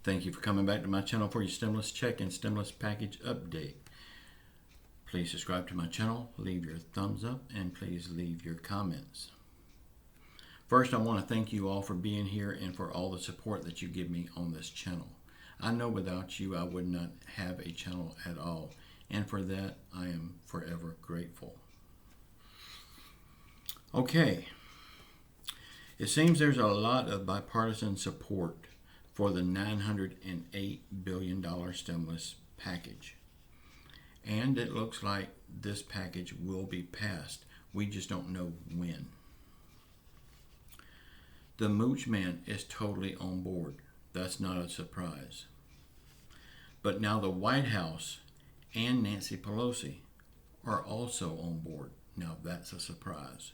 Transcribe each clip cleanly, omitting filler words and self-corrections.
Thank you for coming back to my channel for your stimulus check and stimulus package update. Please subscribe to my channel, leave your thumbs up, and please leave your comments. First, I want to thank you all for being here and for all the support that you give me on this channel. I know without you I would not have a channel at all, and for that I am forever grateful. Okay, it seems there's a lot of bipartisan support for the $908 billion stimulus package. And it looks like this package will be passed. We just don't know when. The Mooch Man is totally on board. That's not a surprise. But now the White House and Nancy Pelosi are also on board. Now that's a surprise.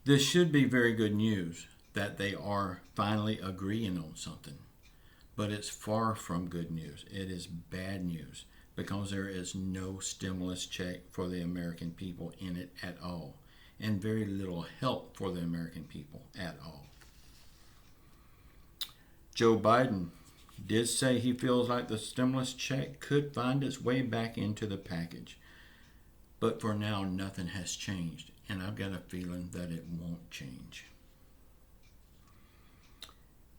This should be very good news that they are finally agreeing on something. But it's far from good news. It is bad news because there is no stimulus check for the American people in it at all, and very little help for the American people at all. Joe Biden did say he feels like the stimulus check could find its way back into the package. But for now, nothing has changed, and I've got a feeling that it won't change.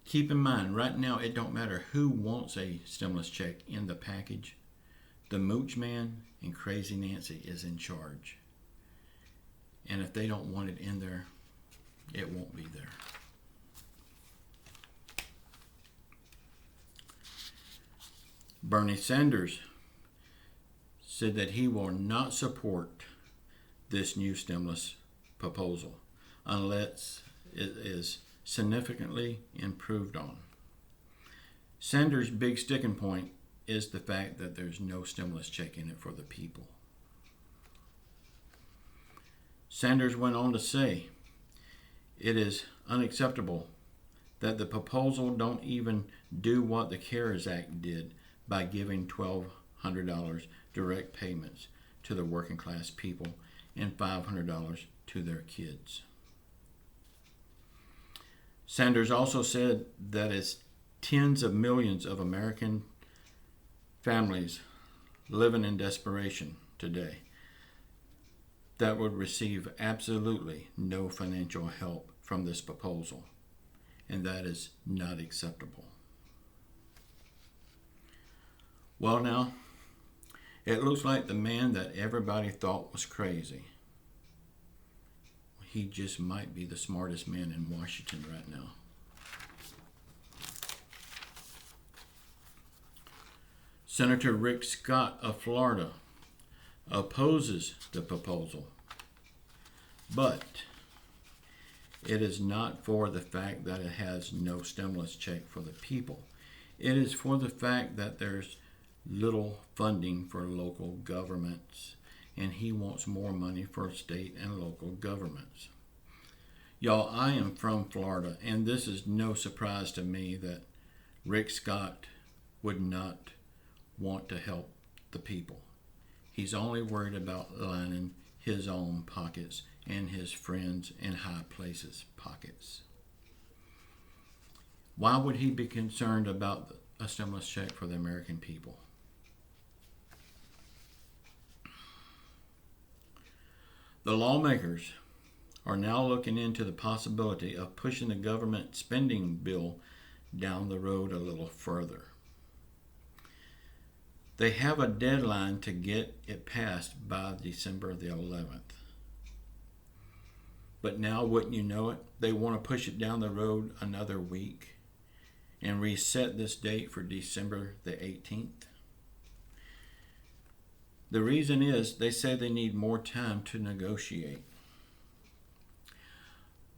Keep in mind, right now, it don't matter who wants a stimulus check in the package. The Mooch Man and Crazy Nancy is in charge. And if they don't want it in there, it won't be there. Bernie Sanders said that he will not support this new stimulus proposal unless it is significantly improved on. Sanders' big sticking point is the fact that there's no stimulus check in it for the people. Sanders went on to say, it is unacceptable that the proposal don't even do what the CARES Act did by giving $1,200 direct payments to the working class people and $500 to their kids. Sanders also said that it's tens of millions of American families living in desperation today that would receive absolutely no financial help from this proposal, and that is not acceptable. Well, now, it looks like the man that everybody thought was crazy, he just might be the smartest man in Washington right now. Senator Rick Scott of Florida opposes the proposal, but it is not for the fact that it has no stimulus check for the people. It is for the fact that there's little funding for local governments, and he wants more money for state and local governments. Y'all, I am from Florida, and this is no surprise to me that Rick Scott would not want to help the people. He's only worried about lining his own pockets and his friends in high places' pockets. Why would he be concerned about a stimulus check for the American people? The lawmakers are now looking into the possibility of pushing the government spending bill down the road a little further. They have a deadline to get it passed by December the 11th. But now, wouldn't you know it, they want to push it down the road another week and reset this date for December the 18th. The reason is they say they need more time to negotiate.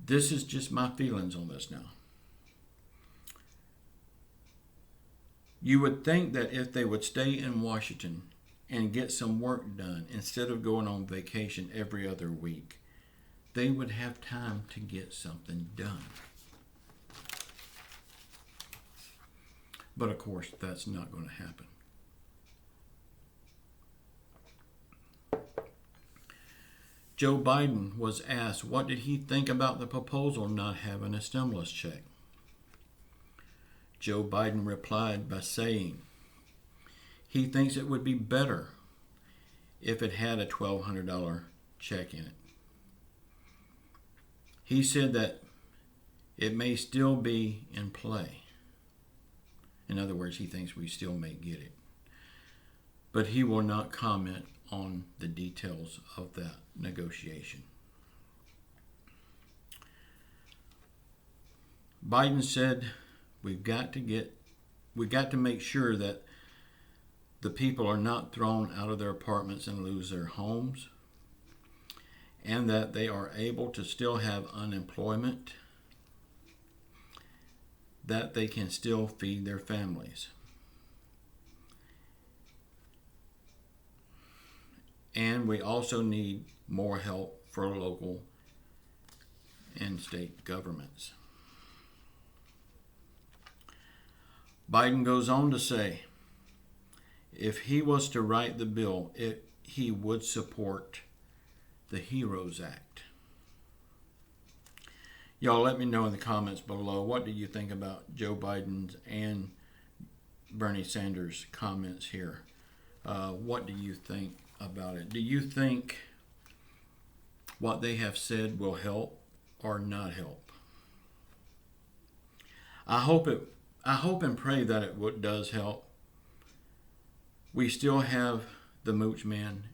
This is just my feelings on this now. You would think that if they would stay in Washington and get some work done instead of going on vacation every other week, they would have time to get something done. But of course, that's not going to happen. Joe Biden was asked what did he think about the proposal not having a stimulus check. Joe Biden replied by saying he thinks it would be better if it had a $1,200 check in it. He said that it may still be in play. In other words, he thinks we still may get it. But he will not comment on the details of that negotiation. Biden said we've got to make sure that the people are not thrown out of their apartments and lose their homes, and that they are able to still have unemployment, that they can still feed their families. And we also need more help for local and state governments. Biden goes on to say, if he was to write the bill, he would support the HEROES Act. Y'all let me know in the comments below, what do you think about Joe Biden's and Bernie Sanders' comments here? What do you think about it? Do you think what they have said will help or not help? I hope and pray that it does help. We still have the Mooch Man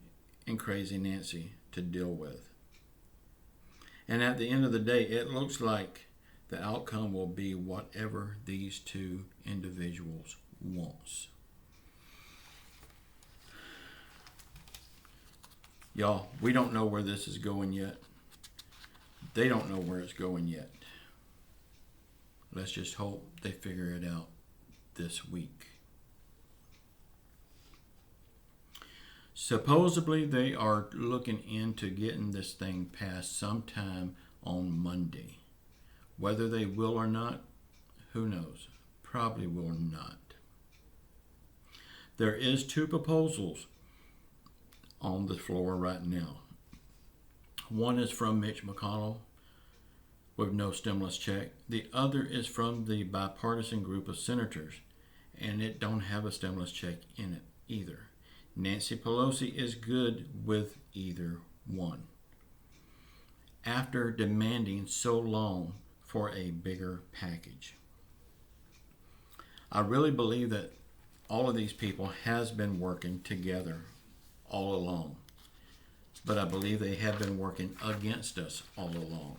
and Crazy Nancy to deal with. And at the end of the day, it looks like the outcome will be whatever these two individuals wants. Y'all, we don't know where this is going yet. They don't know where it's going yet. Let's just hope they figure it out this week. Supposedly, they are looking into getting this thing passed sometime on Monday. Whether they will or not, who knows? Probably will not. There is two proposals on the floor right now. One is from Mitch McConnell with no stimulus check. The other is from the bipartisan group of senators, and it don't have a stimulus check in it either. Nancy Pelosi is good with either one, after demanding so long for a bigger package. I really believe that all of these people has been working together all along, but I believe they have been working against us all along.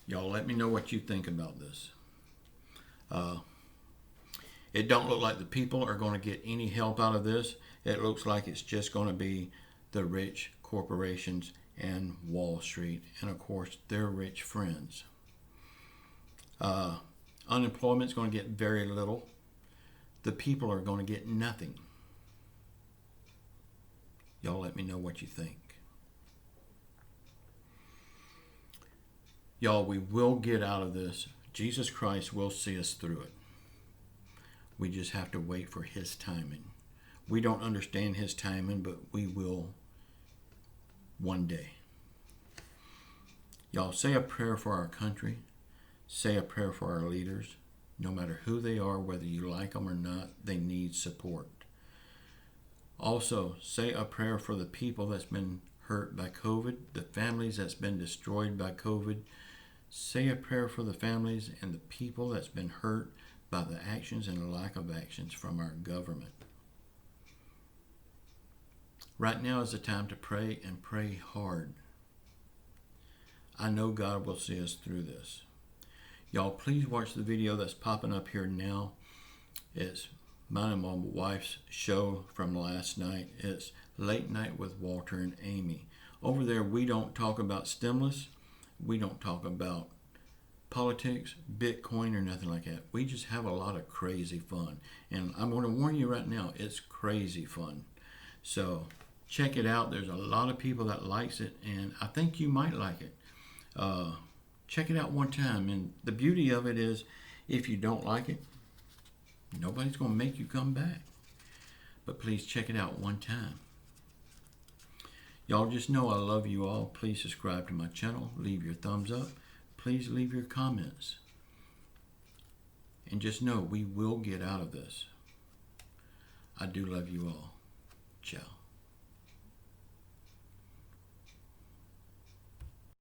Y'all let me know what you think about this. It don't look like the people are going to get any help out of this. It looks like it's just going to be the rich corporations and Wall Street, and of course their rich friends. Unemployment is going to get very little. The people are going to get nothing. Y'all let me know what you think. Y'all, we will get out of this. Jesus Christ will see us through it. We just have to wait for His timing. We don't understand His timing, but we will one day. Y'all, say a prayer for our country. Say a prayer for our leaders. No matter who they are, whether you like them or not, they need support. Also, say a prayer for the people that's been hurt by COVID, the families that's been destroyed by COVID. Say a prayer for the families and the people that's been hurt by the actions and the lack of actions from our government. Right now is the time to pray, and pray hard. I know God will see us through this. Y'all, please watch the video that's popping up here now. It's mine and my wife's show from last night. It's Late Night with Walter and Amy. Over there, we don't talk about stimulus. We don't talk about politics, Bitcoin, or nothing like that. We just have a lot of crazy fun. And I'm going to warn you right now, it's crazy fun. So check it out. There's a lot of people that likes it, and I think you might like it. Check it out one time. And the beauty of it is, if you don't like it, nobody's going to make you come back. But please check it out one time. Y'all just know I love you all. Please subscribe to my channel. Leave your thumbs up. Please leave your comments. And just know we will get out of this. I do love you all. Ciao.